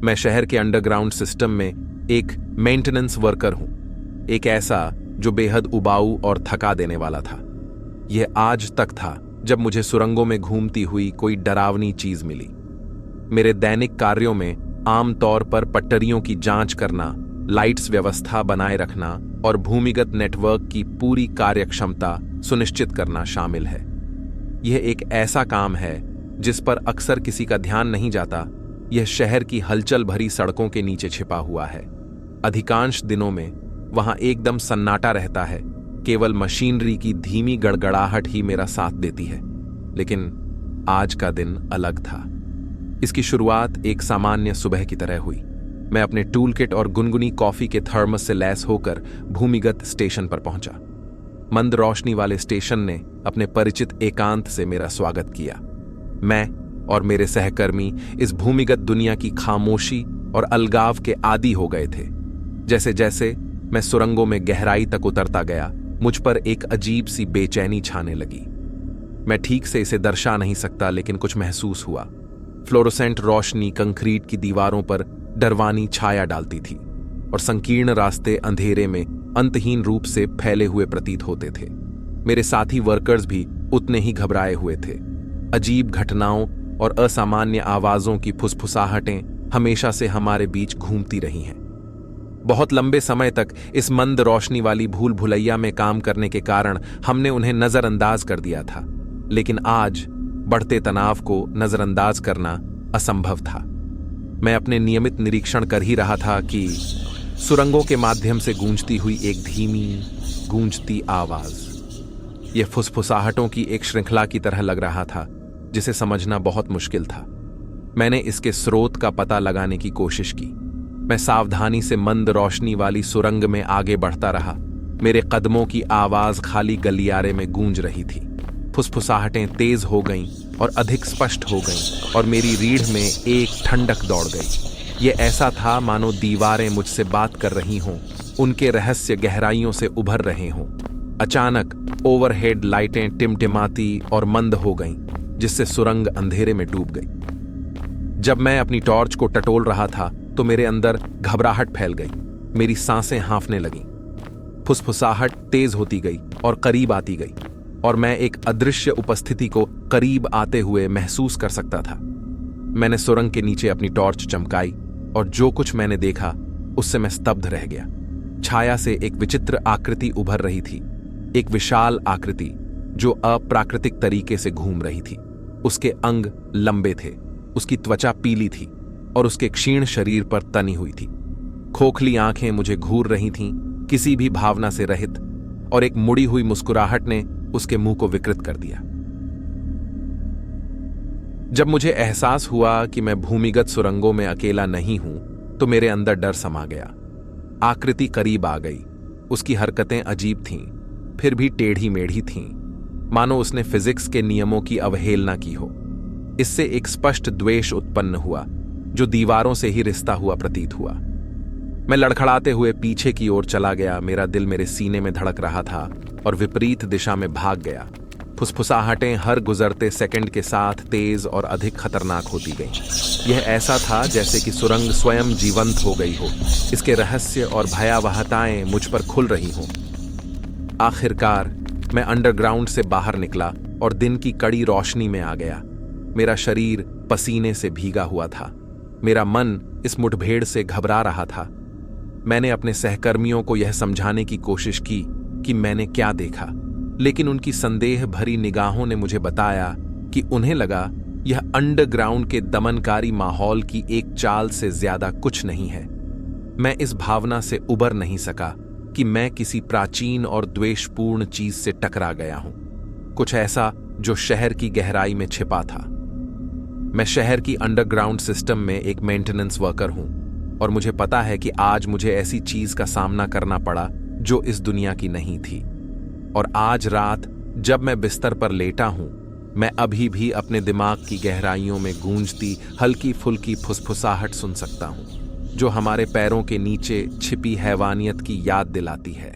मैं शहर के अंडरग्राउंड सिस्टम में एक मेंटेनेंस वर्कर हूं, एक ऐसा जो बेहद उबाऊ और थका देने वाला था। यह आज तक था जब मुझे सुरंगों में घूमती हुई कोई डरावनी चीज मिली। मेरे दैनिक कार्यों में आमतौर पर पटरियों की जांच करना, लाइट्स व्यवस्था बनाए रखना और भूमिगत नेटवर्क की पूरी कार्यक्षमता सुनिश्चित करना शामिल है। यह एक ऐसा काम है जिस पर अक्सर किसी का ध्यान नहीं जाता। यह शहर की हलचल भरी सड़कों के नीचे छिपा हुआ है। अधिकांश दिनों में वहां एकदम सन्नाटा रहता है, केवल मशीनरी की धीमी गड़गड़ाहट ही मेरा साथ देती है। लेकिन आज का दिन अलग था। इसकी शुरुआत एक सामान्य सुबह की तरह हुई। मैं अपने टूल किट और गुनगुनी कॉफी के थर्मस से लैस होकर भूमिगत स्टेशन पर पहुंचा। मंद रोशनी वाले स्टेशन ने अपने परिचित एकांत से मेरा स्वागत किया। मैं और मेरे सहकर्मी इस भूमिगत दुनिया की खामोशी और अलगाव के आदी हो गए थे। जैसे जैसे मैं सुरंगों में गहराई तक उतरता गया, मुझ पर एक अजीब सी बेचैनी छाने लगी। मैं ठीक से इसे दर्शा नहीं सकता, लेकिन कुछ महसूस हुआ। फ्लोरोसेंट रोशनी कंक्रीट की दीवारों पर डरवानी छाया डालती थी और संकीर्ण रास्ते अंधेरे में अंतहीन रूप से फैले हुए प्रतीत होते थे। मेरे साथी वर्कर्स भी उतने ही घबराए हुए थे। अजीब घटनाओं और असामान्य आवाजों की फुसफुसाहटें हमेशा से हमारे बीच घूमती रही हैं। बहुत लंबे समय तक इस मंद रोशनी वाली भूल भुलैया में काम करने के कारण हमने उन्हें नजरअंदाज कर दिया था, लेकिन आज बढ़ते तनाव को नजरअंदाज करना असंभव था। मैं अपने नियमित निरीक्षण कर ही रहा था कि सुरंगों के माध्यम से गूंजती हुई एक धीमी गूंजती आवाज, यह फुसफुसाहटों की एक श्रृंखला की तरह लग रहा था, जिसे समझना बहुत मुश्किल था। मैंने इसके स्रोत का पता लगाने की कोशिश की। मैं सावधानी से मंद रोशनी वाली सुरंग में आगे बढ़ता रहा। मेरे कदमों की आवाज खाली गलियारे में गूंज रही थी। फुसफुसाहटें तेज हो गईं और अधिक स्पष्ट हो गईं और मेरी रीढ़ में एक ठंडक दौड़ गई। ये ऐसा था मानो दीवारें मुझसे बात कर रही हों, उनके रहस्य गहराइयों से उभर रहे हों। अचानक ओवरहेड लाइटें टिमटिमाती और मंद हो गईं, जिससे सुरंग अंधेरे में डूब गई। जब मैं अपनी टॉर्च को टटोल रहा था तो मेरे अंदर घबराहट फैल गई। मेरी सांसें हांफने लगीं। फुसफुसाहट तेज होती गई और करीब आती गई, और मैं एक अदृश्य उपस्थिति को करीब आते हुए महसूस कर सकता था। मैंने सुरंग के नीचे अपनी टॉर्च चमकाई और जो कुछ मैंने देखा उससे मैं स्तब्ध रह गया। छाया से एक विचित्र आकृति उभर रही थी, एक विशाल आकृति जो अप्राकृतिक तरीके से घूम रही थी। उसके अंग लंबे थे, उसकी त्वचा पीली थी और उसके क्षीण शरीर पर तनी हुई थी। खोखली आंखें मुझे घूर रही थीं, किसी भी भावना से रहित, और एक मुड़ी हुई मुस्कुराहट ने उसके मुंह को विकृत कर दिया। जब मुझे एहसास हुआ कि मैं भूमिगत सुरंगों में अकेला नहीं हूं, तो मेरे अंदर डर समा गया। आकृति करीब आ गई। उसकी हरकतें अजीब थीं, फिर भी टेढ़ी मेढ़ी थीं, मानो उसने फिजिक्स के नियमों की अवहेलना की हो। इससे एक स्पष्ट द्वेष उत्पन्न हुआ, जो दीवारों से ही रिश्ता हुआ प्रतीत हुआ। मैं लड़खड़ाते हुए पीछे की ओर चला गया। मेरा दिल मेरे सीने में धड़क रहा था और विपरीत दिशा में भाग गया। फुसफुसाहटें हर गुजरते सेकंड के साथ तेज और अधिक खतरनाक होती गईं। यह ऐसा था जैसे कि सुरंग स्वयं जीवंत हो गई हो, इसके रहस्य और भयावहताएं मुझ पर खुल रही हों। आखिरकार मैं अंडरग्राउंड से बाहर निकला और दिन की कड़ी रोशनी में आ गया। मेरा शरीर पसीने से भीगा हुआ था। मेरा मन इस मुठभेड़ से घबरा रहा था। मैंने अपने सहकर्मियों को यह समझाने की कोशिश की कि मैंने क्या देखा, लेकिन उनकी संदेह भरी निगाहों ने मुझे बताया कि उन्हें लगा यह अंडरग्राउंड के दमनकारी माहौल की एक चाल से ज्यादा कुछ नहीं है। मैं इस भावना से उबर नहीं सका कि मैं किसी प्राचीन और द्वेषपूर्ण चीज से टकरा गया हूं, कुछ ऐसा जो शहर की गहराई में छिपा था। मैं शहर की अंडरग्राउंड सिस्टम में एक मेंटेनेंस वर्कर हूं, और मुझे पता है कि आज मुझे ऐसी चीज का सामना करना पड़ा जो इस दुनिया की नहीं थी। और आज रात जब मैं बिस्तर पर लेटा हूं, मैं अभी भी अपने दिमाग की गहराइयों में गूंजती हल्की फुल्की फुसफुसाहट सुन सकता हूं, जो हमारे पैरों के नीचे छिपी हैवानियत की याद दिलाती है।